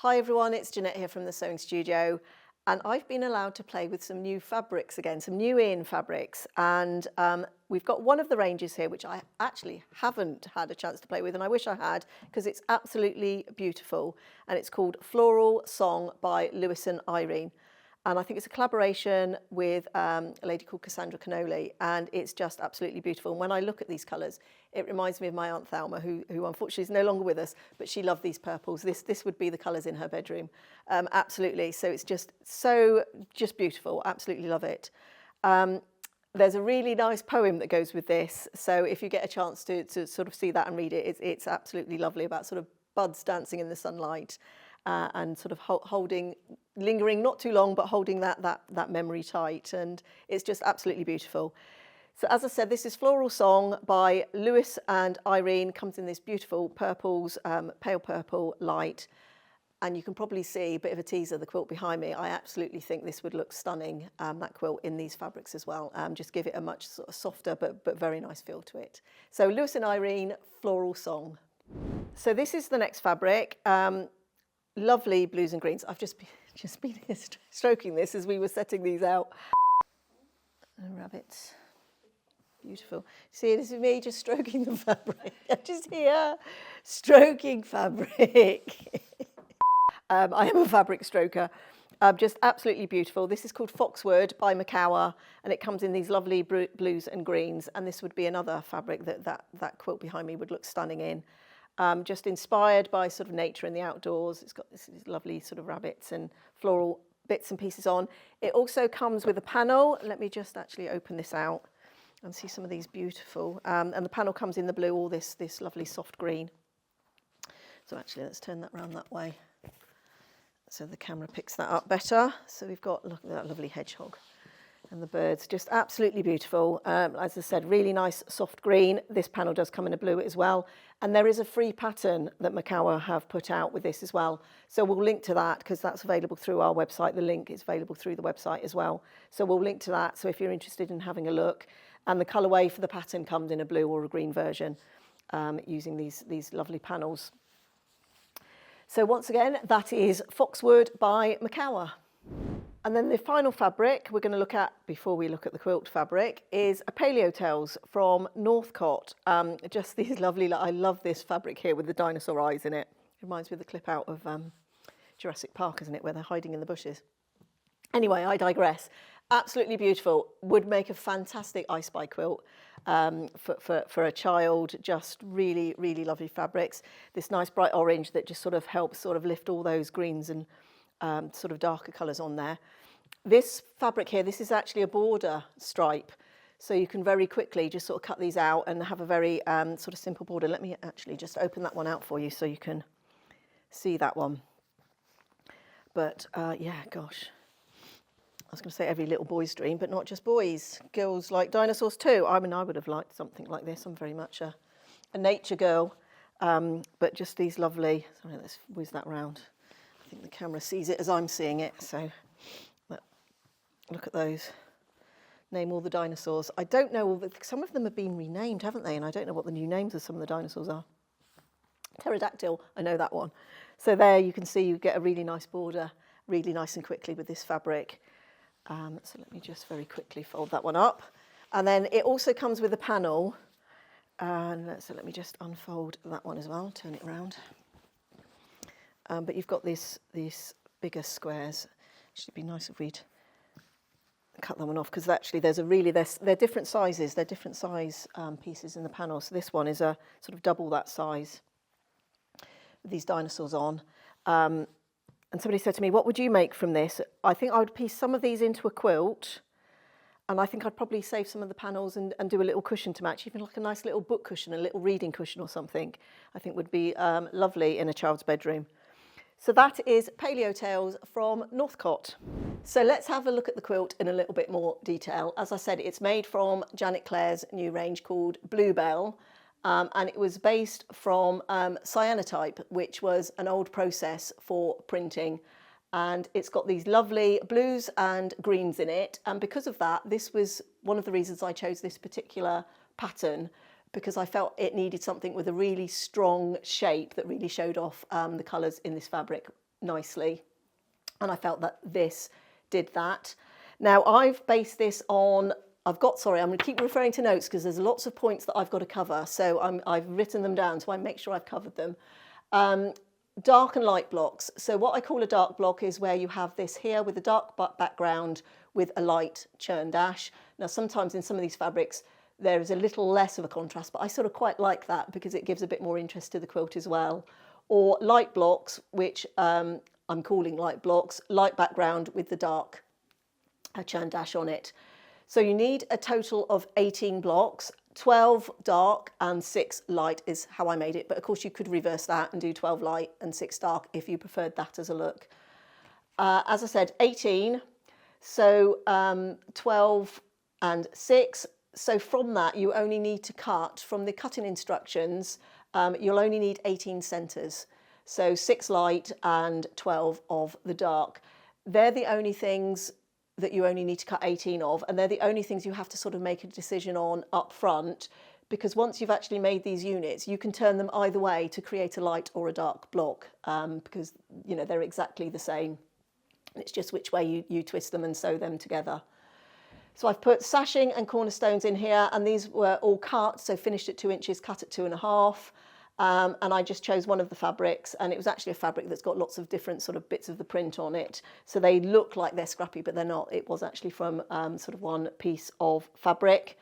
Hi everyone, it's Janet here from the Sewing Studio, and I've been allowed to play with some new fabrics again, some new in fabrics, and we've got one of the ranges here which I actually haven't had a chance to play with, and I wish I had because it's absolutely beautiful, and it's called Floral Song by Lewis and Irene. And I think it's a collaboration with a lady called Cassandra Cannoli, and it's just absolutely beautiful. And when I look at these colours, it reminds me of my Aunt Thelma, who unfortunately is no longer with us, but she loved these purples. This would be the colours in her bedroom, absolutely. So it's just beautiful, absolutely love it. There's a really nice poem that goes with this, so if you get a chance to sort of see that and read it, it's absolutely lovely, about sort of buds dancing in the sunlight. And sort of lingering not too long, but holding that memory tight, and it's just absolutely beautiful. So as I said, this is Floral Song by Lewis and Irene. Comes in this beautiful purples, pale purple light, and you can probably see a bit of a teaser, the quilt behind me. I absolutely think this would look stunning, that quilt in these fabrics as well. Just give it a much sort of softer but very nice feel to it. So Lewis and Irene, Floral Song. So this is the next fabric. Lovely blues and greens. I've just been here stroking this as we were setting these out. And rabbits, beautiful. See, this is me just stroking the fabric. I'm just here stroking fabric. I am a fabric stroker. Just absolutely beautiful. This is called Foxwood by Makower, and it comes in these lovely blues and greens. And this would be another fabric that quilt behind me would look stunning in. Just inspired by sort of nature and the outdoors. It's got these lovely sort of rabbits and floral bits and pieces on. It also comes with a panel. Let me just actually open this out and see some of these beautiful. And the panel comes in the blue, all this lovely soft green. So actually, let's turn that around that way so the camera picks that up better. So we've got, look at that lovely hedgehog. And the birds, just absolutely beautiful. As I said, really nice soft green. This panel does come in a blue as well. And there is a free pattern that Makower have put out with this as well. So we'll link to that because that's available through our website. The link is available through the website as well. So we'll link to that. So if you're interested in having a look. And the colourway for the pattern comes in a blue or a green version using these lovely panels. So once again, that is Foxwood by Makower. And then the final fabric we're going to look at before we look at the quilt fabric is a Paleo Tales from Northcott. Just these lovely, I love this fabric here with the dinosaur eyes in it. It reminds me of the clip out of Jurassic Park, isn't it, where they're hiding in the bushes. Anyway, I digress. Absolutely beautiful. Would make a fantastic I Spy quilt for a child. Just really, really lovely fabrics. This nice bright orange that just sort of helps sort of lift all those greens and sort of darker colours on there. This fabric here, this is actually a border stripe, so you can very quickly just sort of cut these out and have a very sort of simple border. Let me actually just open that one out for you so you can see that one. But yeah, gosh, I was going to say every little boy's dream, but not just boys. Girls like dinosaurs too. I mean, I would have liked something like this. I'm very much a nature girl, but just these lovely, sorry, let's whiz that round. I think the camera sees it as I'm seeing it, so look at those. Name all the dinosaurs. I don't know, some of them have been renamed, haven't they? And I don't know what the new names of some of the dinosaurs are. Pterodactyl, I know that one. So there you can see you get a really nice border, really nice and quickly with this fabric. So let me just very quickly fold that one up. And then it also comes with a panel. So let me just unfold that one as well, turn it around. But you've got these bigger squares. It'd be nice if we'd cut that one off because actually they're different sizes. They're different size pieces in the panel. So this one is a sort of double that size with these dinosaurs on. And somebody said to me, what would you make from this? I think I would piece some of these into a quilt, and I think I'd probably save some of the panels and do a little cushion to match, even like a nice little book cushion, a little reading cushion or something, I think would be lovely in a child's bedroom. So that is Paleo Tales from Northcott. So let's have a look at the quilt in a little bit more detail. As I said, it's made from Janet Clare's new range called Bluebell, and it was based from cyanotype, which was an old process for printing. And it's got these lovely blues and greens in it. And because of that, this was one of the reasons I chose this particular pattern, because I felt it needed something with a really strong shape that really showed off the colours in this fabric nicely. And I felt that this did that. Now I've based this on, I'm going to keep referring to notes because there's lots of points that I've got to cover. So I've written them down so I make sure I've covered them. Dark and light blocks. So what I call a dark block is where you have this here with a dark background with a light churn dash. Now sometimes in some of these fabrics there is a little less of a contrast, but I sort of quite like that because it gives a bit more interest to the quilt as well. Or light blocks, which I'm calling light blocks, light background with the dark churn dash on it. So you need a total of 18 blocks. 12 dark and 6 light is how I made it, but of course you could reverse that and do 12 light and 6 dark if you preferred that as a look. As I said, 18, so 12 and 6. So from that you only need to cut, from the cutting instructions, you'll only need 18 centres. So 6 light and 12 of the dark. They're the only things that you only need to cut 18 of, and they're the only things you have to sort of make a decision on up front, because once you've actually made these units you can turn them either way to create a light or a dark block, because you know they're exactly the same. It's just which way you twist them and sew them together. So I've put sashing and cornerstones in here, and these were all cut, so finished at 2 inches, cut at 2.5. And I just chose one of the fabrics, and it was actually a fabric that's got lots of different sort of bits of the print on it. So they look like they're scrappy, but they're not. It was actually from sort of one piece of fabric.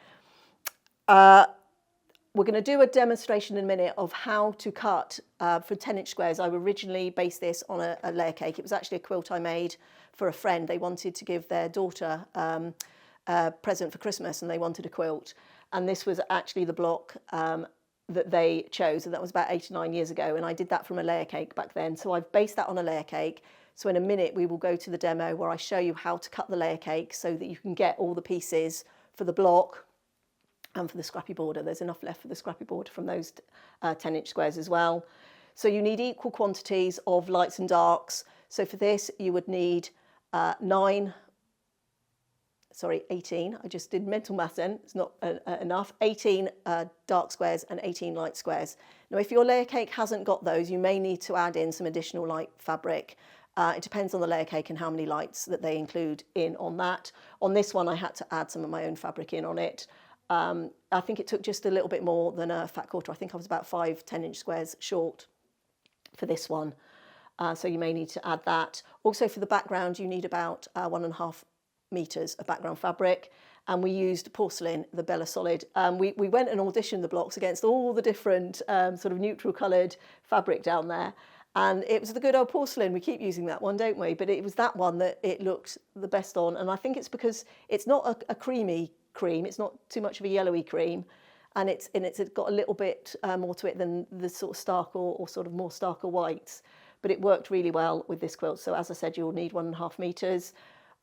We're going to do a demonstration in a minute of how to cut for 10-inch squares. I originally based this on a layer cake. It was actually a quilt I made for a friend. They wanted to give their daughter a present for Christmas, and they wanted a quilt. And this was actually the block that they chose, and that was about 8 or 9 years ago, and I did that from a layer cake back then. So I've based that on a layer cake. So in a minute we will go to the demo where I show you how to cut the layer cake so that you can get all the pieces for the block and for the scrappy border. There's enough left for the scrappy border from those 10-inch squares as well. So you need equal quantities of lights and darks. So for this you would need 18, I just did mental math then, it's not enough, 18 dark squares and 18 light squares. Now if your layer cake hasn't got those, you may need to add in some additional light fabric. It depends on the layer cake and how many lights that they include in on that. On this one I had to add some of my own fabric in on it. I think it took just a little bit more than a fat quarter. I think I was about 5 10-inch squares short for this one. So you may need to add that. Also for the background you need about 1.5 meters of background fabric, and we used porcelain, the Bella Solid. We went and auditioned the blocks against all the different sort of neutral coloured fabric down there, and it was the good old porcelain. We keep using that one, don't we? But it was that one that it looked the best on, and I think it's because it's not a creamy cream, it's not too much of a yellowy cream, and it's got a little bit more to it than the sort of stark or sort of more starker whites, but it worked really well with this quilt. So as I said, you'll need 1.5 meters.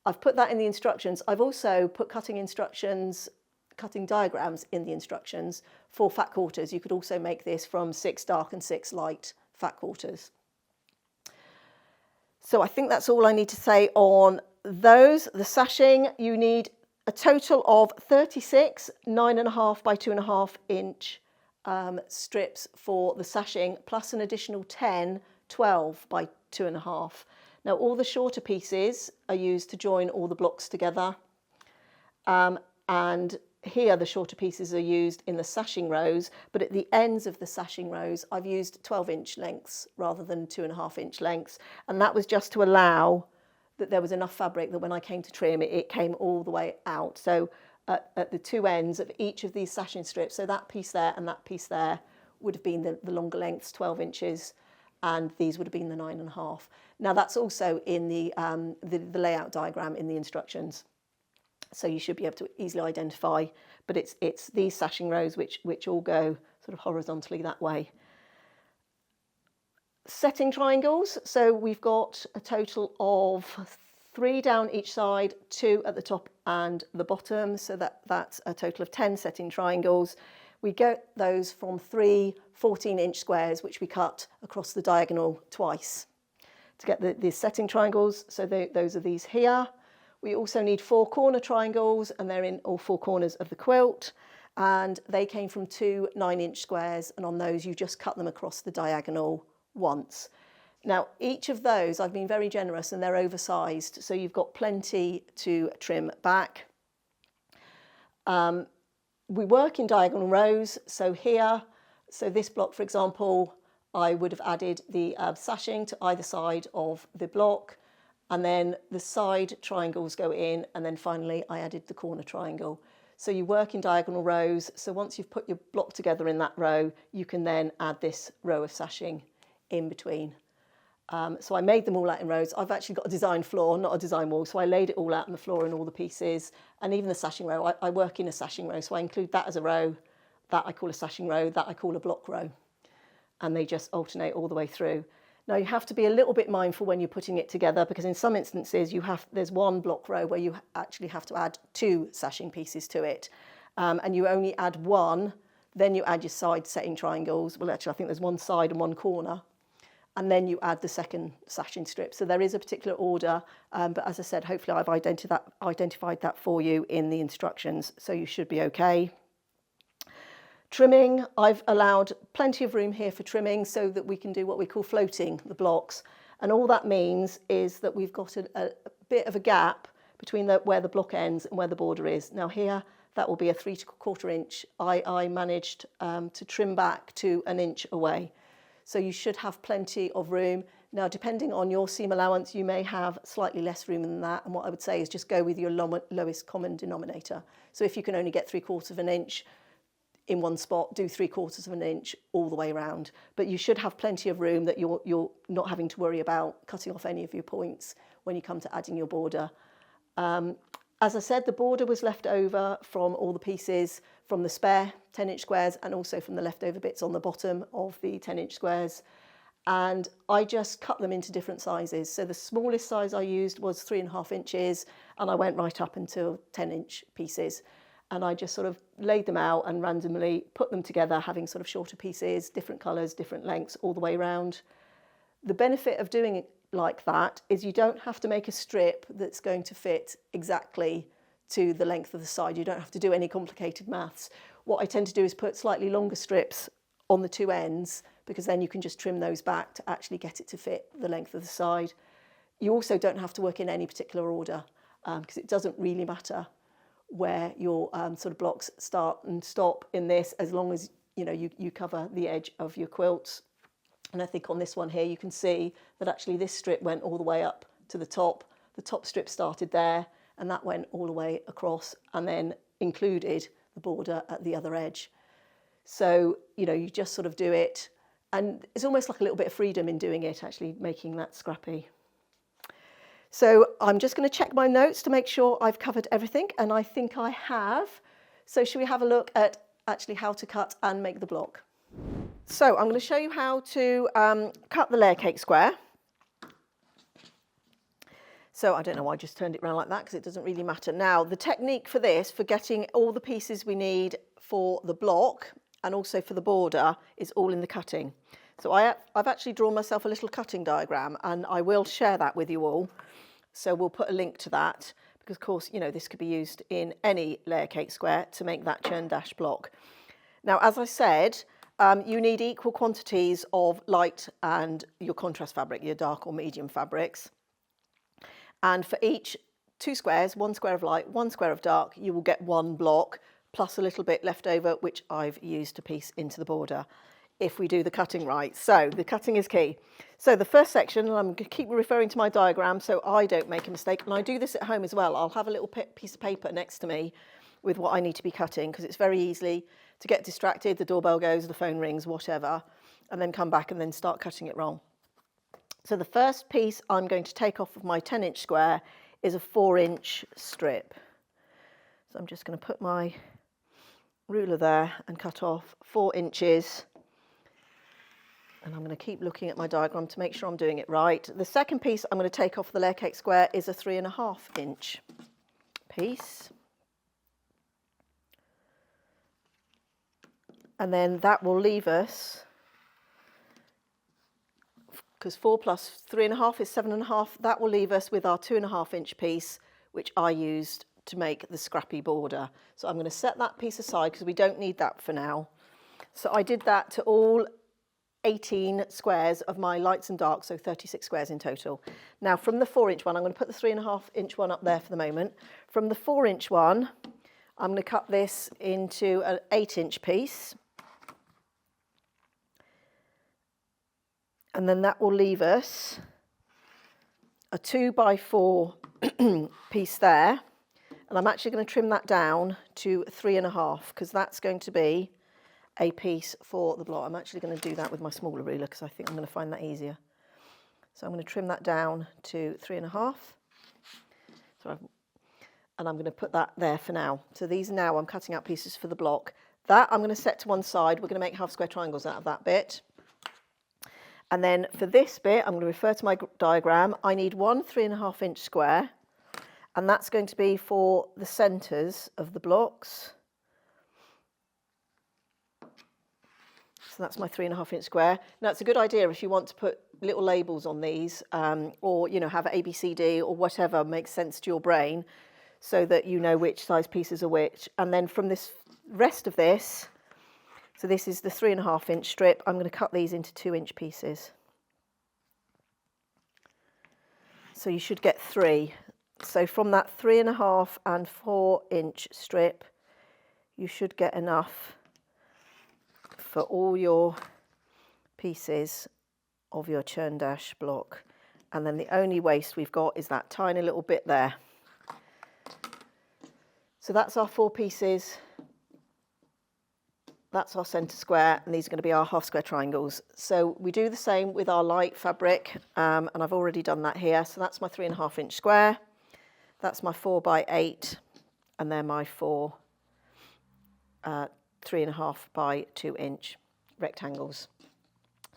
I've put that in the instructions. I've also put cutting diagrams in the instructions for fat quarters. You could also make this from 6 dark and 6 light fat quarters. So I think that's all I need to say on those. The sashing, you need a total of 36 9.5 by 2.5 inch strips for the sashing, plus an additional 10 12 by 2.5. Now all the shorter pieces are used to join all the blocks together, and here the shorter pieces are used in the sashing rows, but at the ends of the sashing rows I've used 12-inch lengths rather than 2.5-inch lengths, and that was just to allow that there was enough fabric that when I came to trim it came all the way out. So at the two ends of each of these sashing strips, so that piece there and that piece there would have been the longer lengths, 12 inches, and these would have been the 9.5. Now that's also in the layout diagram in the instructions, so you should be able to easily identify. But it's these sashing rows which all go sort of horizontally that way. Setting triangles. So we've got a total of 3 down each side, 2 at the top and the bottom. So that's a total of 10 setting triangles. We get those from 3 14-inch squares, which we cut across the diagonal twice to get the setting triangles. So those are these here. We also need 4 corner triangles, and they're in all 4 corners of the quilt. And they came from 2 9-inch squares, and on those you just cut them across the diagonal once. Now, each of those, I've been very generous and they're oversized, so you've got plenty to trim back. We work in diagonal rows, so here, so this block, for example, I would have added the sashing to either side of the block, and then the side triangles go in, and then finally I added the corner triangle. So you work in diagonal rows, so once you've put your block together in that row, you can then add this row of sashing in between. So I made them all out in rows. I've actually got a design floor, not a design wall, so I laid it all out on the floor in all the pieces, and even the sashing row, I work in a sashing row, so I include that as a row, that I call a sashing row, that I call a block row, and they just alternate all the way through. Now you have to be a little bit mindful when you're putting it together, because in some instances there's one block row where you actually have to add 2 sashing pieces to it, and you only add 1, then you add your side setting triangles. Well, actually I think there's 1 side and 1 corner, and then you add the second sashing strip. So there is a particular order, but as I said, hopefully I've identified that for you in the instructions, so you should be okay. Trimming, I've allowed plenty of room here for trimming so that we can do what we call floating the blocks. And all that means is that we've got a bit of a gap between where the block ends and where the border is. Now here, that will be a 3/4 inch. I managed to trim back to 1 inch away. So you should have plenty of room. Now, depending on your seam allowance, you may have slightly less room than that. And what I would say is just go with your lowest common denominator. So if you can only get 3/4 inch in one spot, do 3/4 inch all the way around. But you should have plenty of room that you're not having to worry about cutting off any of your points when you come to adding your border. As I said, the border was left over from all the pieces from the spare 10-inch squares and also from the leftover bits on the bottom of the 10-inch squares. And I just cut them into different sizes. So the smallest size I used was 3.5 inches, and I went right up until 10-inch pieces. And I just sort of laid them out and randomly put them together, having sort of shorter pieces, different colours, different lengths all the way around. The benefit of doing it like that is you don't have to make a strip that's going to fit exactly to the length of the side. You don't have to do any complicated maths. What I tend to do is put slightly longer strips on the 2 ends, because then you can just trim those back to actually get it to fit the length of the side. You also don't have to work in any particular order, because it doesn't really matter where your sort of blocks start and stop in this, as long as you cover the edge of your quilt. And I think on this one here you can see that actually this strip went all the way up to the top. The top strip started there, and that went all the way across and then included the border at the other edge. So you just sort of do it, and it's almost like a little bit of freedom in doing it, actually making that scrappy. So I'm just going to check my notes to make sure I've covered everything, and I think I have. So should we have a look at actually how to cut and make the block? So I'm going to show you how to cut the layer cake square. So I don't know why I just turned it around like that, because it doesn't really matter. Now, the technique for this, for getting all the pieces we need for the block and also for the border, is all in the cutting. So I've actually drawn myself a little cutting diagram, and I will share that with you all. So we'll put a link to that, because of course, this could be used in any layer cake square to make that churn dash block. Now, as I said, you need equal quantities of light and your contrast fabric, your dark or medium fabrics. And for each 2 squares, 1 square of light, 1 square of dark, you will get 1 block, plus a little bit left over, which I've used to piece into the border, if we do the cutting right. So the cutting is key. So the first section, and I'm going to keep referring to my diagram so I don't make a mistake, and I do this at home as well. I'll have a little piece of paper next to me with what I need to be cutting, because it's very easy to get distracted. The doorbell goes, the phone rings, whatever, and then come back and then start cutting it wrong. So the first piece I'm going to take off of my 10-inch square is a 4-inch strip. So I'm just going to put my ruler there and cut off 4 inches. And I'm going to keep looking at my diagram to make sure I'm doing it right. The second piece I'm going to take off the layer cake square is a 3.5-inch piece. And then that will leave us, because 4 plus 3.5 is 7.5, that will leave us with our 2.5-inch piece, which I used to make the scrappy border. So I'm going to set that piece aside because we don't need that for now. So I did that to all 18 squares of my lights and darks, so 36 squares in total. Now from the 4-inch one, I'm going to put the 3.5-inch one up there for the moment. From the 4-inch one, I'm going to cut this into an 8-inch piece. And then that will leave us a 2x4 piece there. And I'm actually going to trim that down to 3.5 because that's going to be a piece for the block. I'm actually going to do that with my smaller ruler because I think I'm going to find that easier. So I'm going to trim that down to 3.5. And I'm going to put that there for now. So these now I'm cutting out pieces for the block. That I'm going to set to one side. We're going to make half square triangles out of that bit. And then for this bit, I'm going to refer to my diagram. I need one 3.5-inch square, and that's going to be for the centres of the blocks. So that's my 3.5-inch square. Now it's a good idea if you want to put little labels on these, or have A, B, C, D, or whatever makes sense to your brain, so that you know which size pieces are which. And then from this rest of this. So this is the 3.5-inch strip. I'm going to cut these into 2-inch pieces. So you should get 3. So from that 3.5 and 4-inch strip, you should get enough for all your pieces of your churn dash block. And then the only waste we've got is that tiny little bit there. So that's our 4 pieces. That's our centre square, and these are going to be our half square triangles. So we do the same with our light fabric, and I've already done that here. So that's my 3.5-inch square. That's my 4x8, and they're my 3.5 by 2-inch rectangles.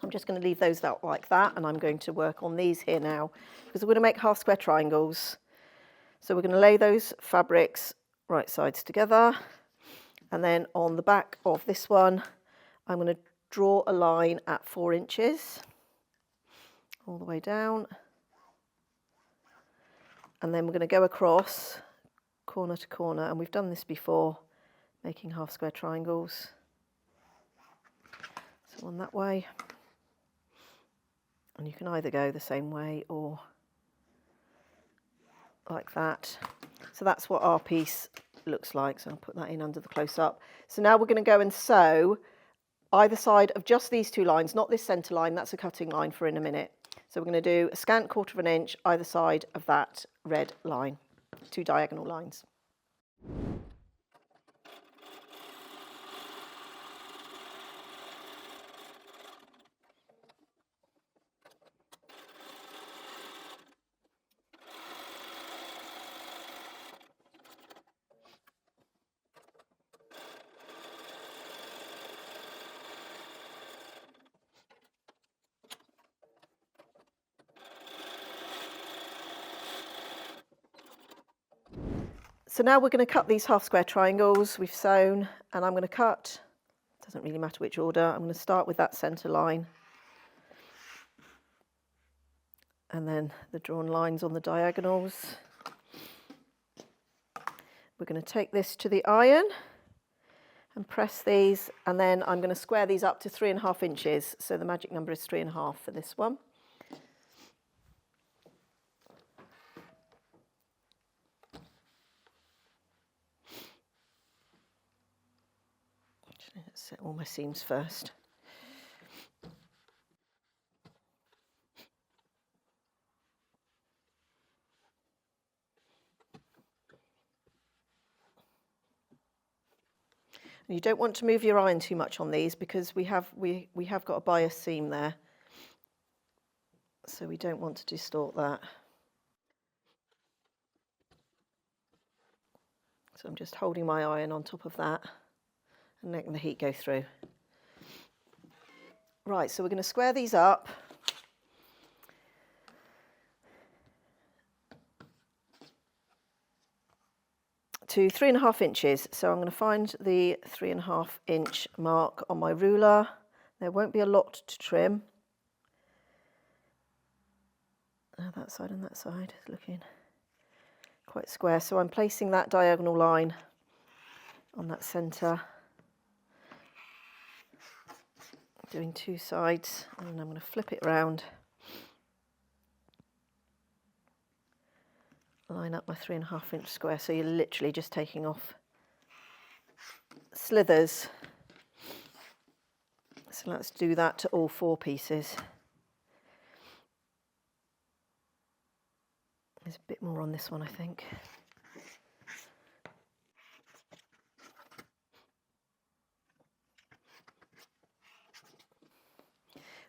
I'm just going to leave those out like that, and I'm going to work on these here now, because we're going to make half square triangles. So we're going to lay those fabrics right sides together. And then on the back of this one, I'm going to draw a line at 4 inches all the way down. And then we're going to go across corner to corner. And we've done this before, making half square triangles. So one that way. And you can either go the same way or like that. So that's what our piece looks like, so I'll put that in under the close-up. So now we're going to go and sew either side of just these 2 lines, not this centre line, that's a cutting line for in a minute. So we're going to do a scant 1/4 inch either side of that red line, 2 diagonal lines. So now we're going to cut these half square triangles we've sewn, and I'm going to cut, doesn't really matter which order, I'm going to start with that centre line and then the drawn lines on the diagonals. We're going to take this to the iron and press these, and then I'm going to square these up to 3.5 inches, so the magic number is 3.5 for this one. Let's set all my seams first. And you don't want to move your iron too much on these because we have got a bias seam there, so we don't want to distort that. So I'm just holding my iron on top of that and letting the heat go through. Right, so we're going to square these up. To 3.5 inches. So I'm going to find the 3.5 inch mark on my ruler. There won't be a lot to trim. That side and that side is looking quite square. So I'm placing that diagonal line on that centre doing two sides, and then I'm going to flip it around, line up my 3.5-inch square, so you're literally just taking off slithers. So let's do that to all 4 pieces. There's a bit more on this one, I think.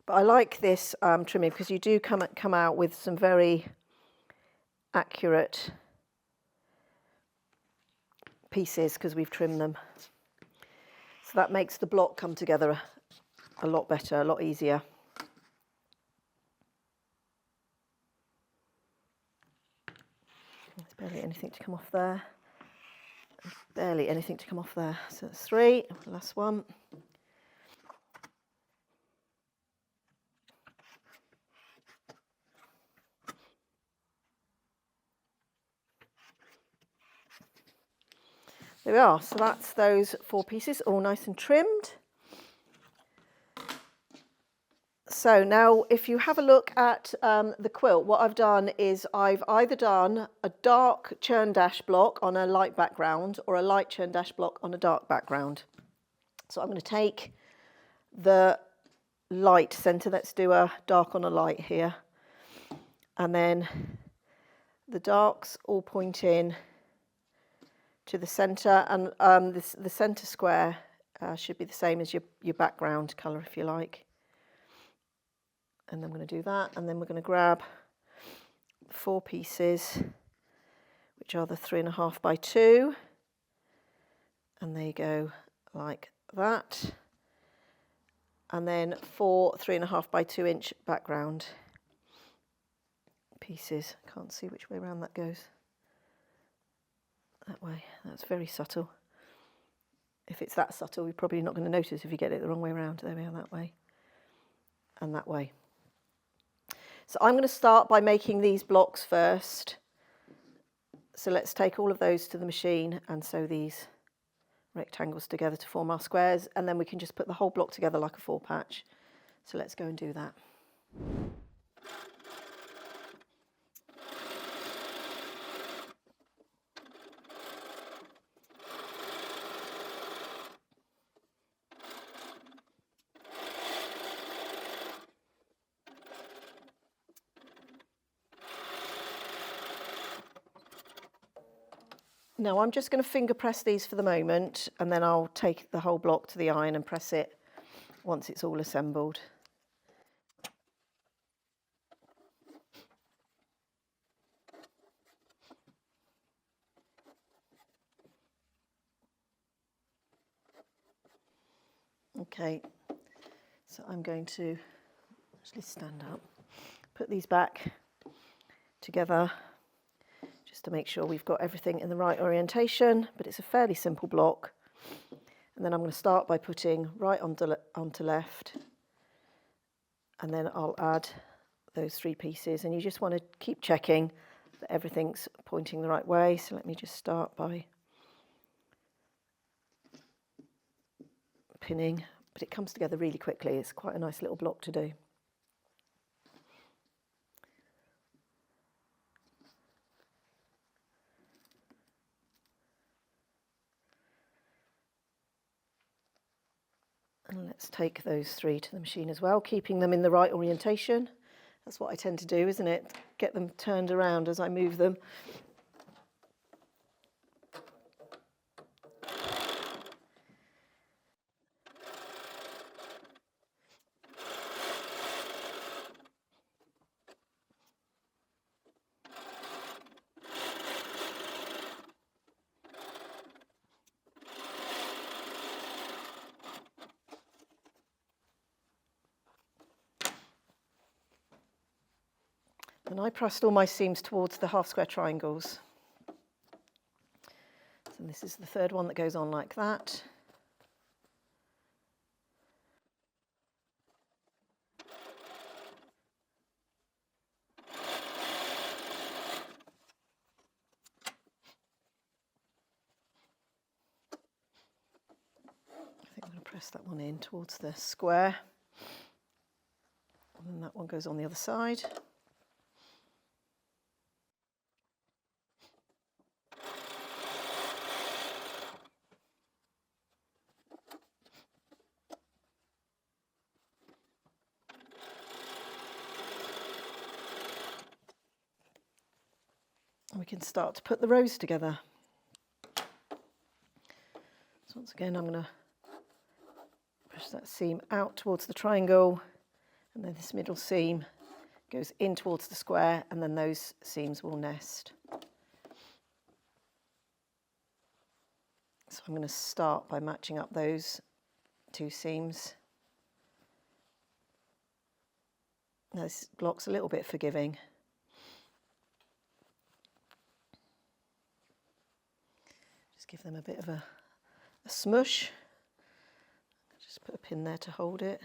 But I like this trimming because you do come out with some very accurate pieces because we've trimmed them. So that makes the block come together a lot better, a lot easier. There's barely anything to come off there. Barely anything to come off there. So that's 3, last one. There we are. So that's those 4 pieces, all nice and trimmed. So now if you have a look at the quilt, what I've done is I've either done a dark churn dash block on a light background or a light churn dash block on a dark background. So I'm going to take the light centre, let's do a dark on a light here, and then the darks all point in to the centre, and the centre square should be the same as your background colour if you like. And then I'm going to do that, and then we're going to grab the 4 pieces, which are the 3.5 by 2, and they go like that, and then 4 3.5 by 2 inch background pieces. Can't see which way around that goes. That way. That's very subtle. If it's that subtle, you're probably not going to notice if you get it the wrong way around. There we are, that way and that way. So I'm going to start by making these blocks first. So let's take all of those to the machine and sew these rectangles together to form our squares, and then we can just put the whole block together like a 4 patch. So let's go and do that. Now I'm just going to finger press these for the moment, and then I'll take the whole block to the iron and press it once it's all assembled. Okay, so I'm going to actually stand up, put these back together just to make sure we've got everything in the right orientation, but it's a fairly simple block. And then I'm going to start by putting right onto left, and then I'll add those 3 pieces, and you just want to keep checking that everything's pointing the right way. So let me just start by pinning, but it comes together really quickly. It's quite a nice little block to do. And let's take those 3 to the machine as well, keeping them in the right orientation. That's what I tend to do, isn't it? Get them turned around as I move them. And I pressed all my seams towards the half square triangles. So this is the 3rd one that goes on like that. I think I'm going to press that one in towards the square. And then that one goes on the other side. And we can start to put the rows together. So once again, I'm going to push that seam out towards the triangle, and then this middle seam goes in towards the square, and then those seams will nest. So I'm going to start by matching up those two seams. Now this block's a little bit forgiving. Just give them a bit of a smush. Just put a pin there to hold it.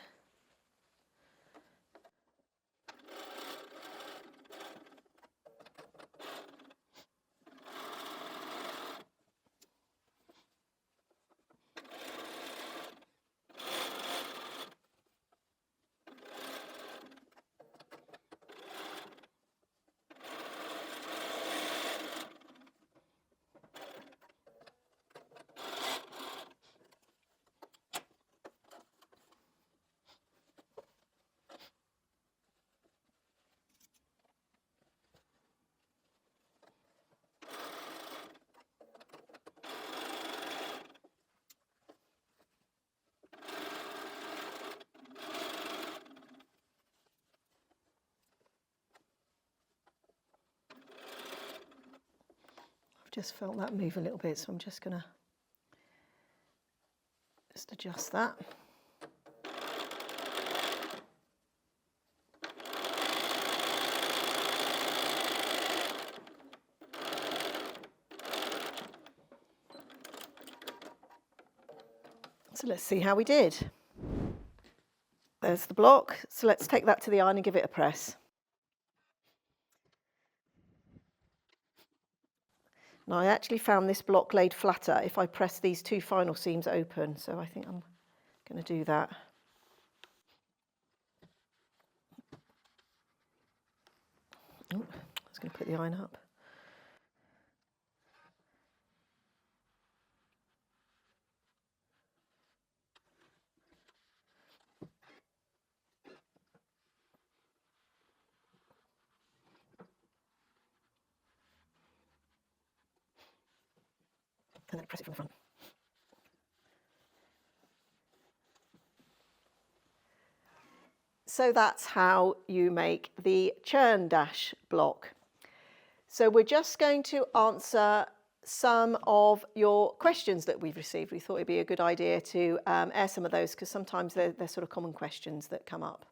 Just felt that move a little bit, so I'm just going to adjust that. So let's see how we did. There's the block, so let's take that to the iron and give it a press. Now I actually found this block laid flatter if I press these two final seams open, so I think I'm going to do that. Oh, I was going to put the iron up. And then press it from the front. So that's how you make the churn dash block. So we're just going to answer some of your questions that we've received. We thought it'd be a good idea to air some of those because sometimes they're sort of common questions that come up.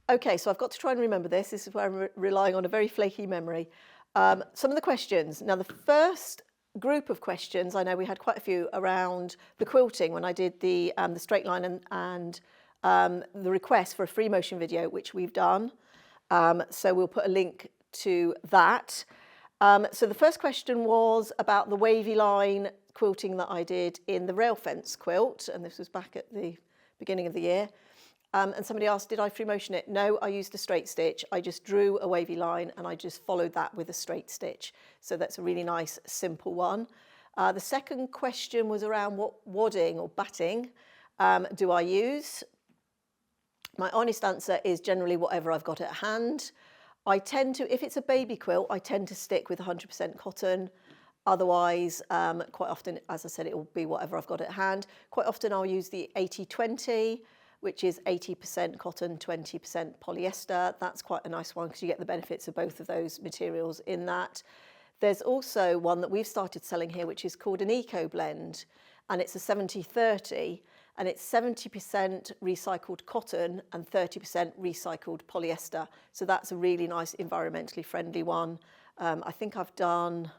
Okay, so I've got to try and remember this. This is where I'm relying on a very flaky memory. Some of the questions. Now the first group of questions, I know we had quite a few around the quilting when I did the straight line and the request for a free motion video, which we've done. So we'll put a link to that. So the first question was about the wavy line quilting that I did in the rail fence quilt, and this was back at the beginning of the year. And somebody asked, did I free motion it? No, I used a straight stitch. I just drew a wavy line and I just followed that with a straight stitch. So that's a really nice, simple one. The second question was around what wadding or batting do I use? My honest answer is generally whatever I've got at hand. I tend to, if it's a baby quilt, I tend to stick with 100% cotton. Otherwise, quite often, as I said, it will be whatever I've got at hand. Quite often I'll use the 80-20, which is 80% cotton, 20% polyester. That's quite a nice one because you get the benefits of both of those materials in that. There's also one that we've started selling here, which is called an eco blend, and it's a 70-30, and it's 70% recycled cotton and 30% recycled polyester. So that's a really nice environmentally friendly one. I think I've done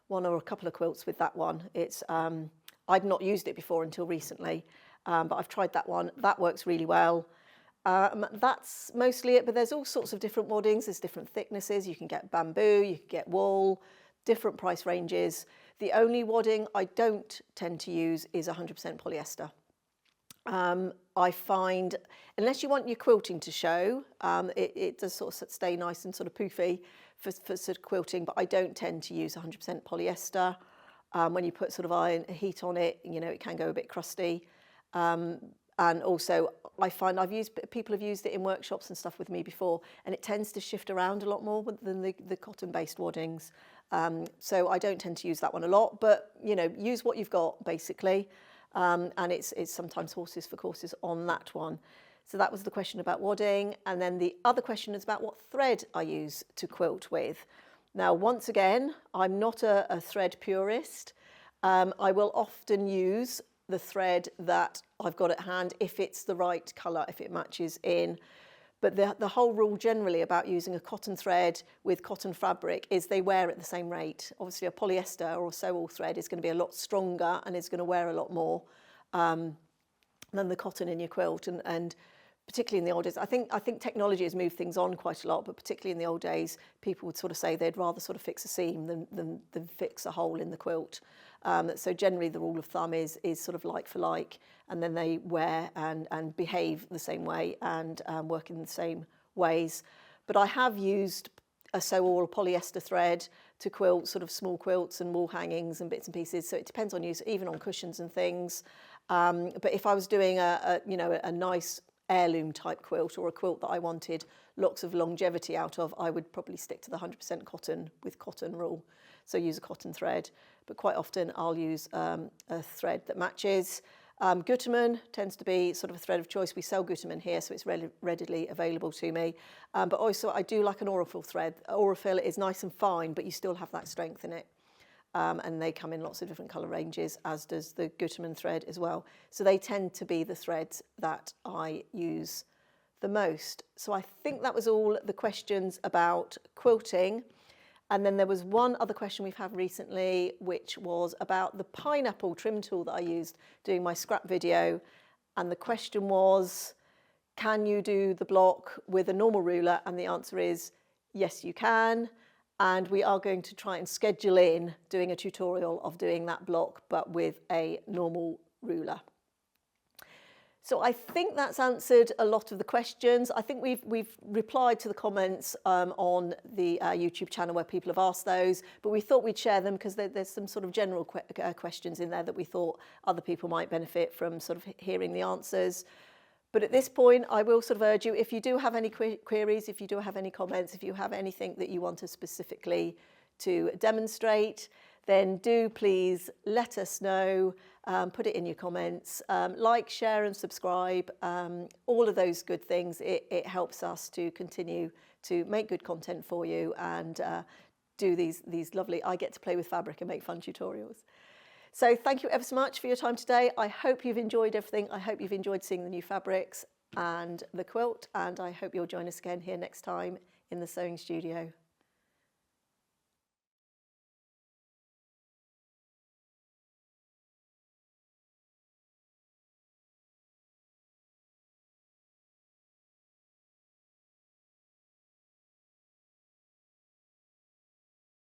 one or a couple of quilts with that one. It's I'd not used it before until recently, but I've tried that one. That works really well. That's mostly it, but there's all sorts of different waddings. There's different thicknesses. You can get bamboo, you can get wool, different price ranges. The only wadding I don't tend to use is 100% polyester. I find, unless you want your quilting to show, it does sort of stay nice and sort of poofy for sort of quilting, but I don't tend to use 100% polyester. When you put sort of iron heat on it, you know, it can go a bit crusty. And also, I find people have used it in workshops and stuff with me before, and it tends to shift around a lot more than the cotton-based waddings. So I don't tend to use that one a lot, but, you know, use what you've got, basically. And it's sometimes horses for courses on that one. So that was the question about wadding. And then the other question is about what thread I use to quilt with. Now, once again, I'm not a thread purist. I will often use the thread that I've got at hand if it's the right colour, if it matches in. But the whole rule generally about using a cotton thread with cotton fabric is they wear at the same rate. Obviously a polyester or a sew-all thread is going to be a lot stronger and is going to wear a lot more than the cotton in your quilt. And particularly in the old days, I think technology has moved things on quite a lot, but particularly in the old days, people would sort of say they'd rather sort of fix a seam than fix a hole in the quilt. So generally the rule of thumb is sort of like for like, and then they wear and behave the same way and work in the same ways. But I have used a sew-all polyester thread to quilt sort of small quilts and wall hangings and bits and pieces. So it depends on use, even on cushions and things. But if I was doing a nice heirloom type quilt or a quilt that I wanted lots of longevity out of, I would probably stick to the 100% cotton with cotton rule. So use a cotton thread, but quite often I'll use a thread that matches. Gutermann tends to be sort of a thread of choice. We sell Gutermann here, so it's readily available to me. But also I do like an Aurifil thread. Aurifil is nice and fine, but you still have that strength in it. And they come in lots of different colour ranges, as does the Gutermann thread as well. So they tend to be the threads that I use the most. So I think that was all the questions about quilting. And then there was one other question we've had recently, which was about the pineapple trim tool that I used doing my scrap video. And the question was, can you do the block with a normal ruler? And the answer is, yes, you can. And we are going to try and schedule in doing a tutorial of doing that block, but with a normal ruler. So I think that's answered a lot of the questions. I think we've replied to the comments on the YouTube channel where people have asked those, but we thought we'd share them because there's some sort of general questions in there that we thought other people might benefit from sort of hearing the answers. But at this point, I will sort of urge you, if you do have any queries, if you do have any comments, if you have anything that you want us specifically to demonstrate, then do please let us know, put it in your comments, like, share and subscribe, all of those good things. It helps us to continue to make good content for you and do these lovely, I get to play with fabric and make fun tutorials. So thank you ever so much for your time today. I hope you've enjoyed everything. I hope you've enjoyed seeing the new fabrics and the quilt, and I hope you'll join us again here next time in the sewing studio.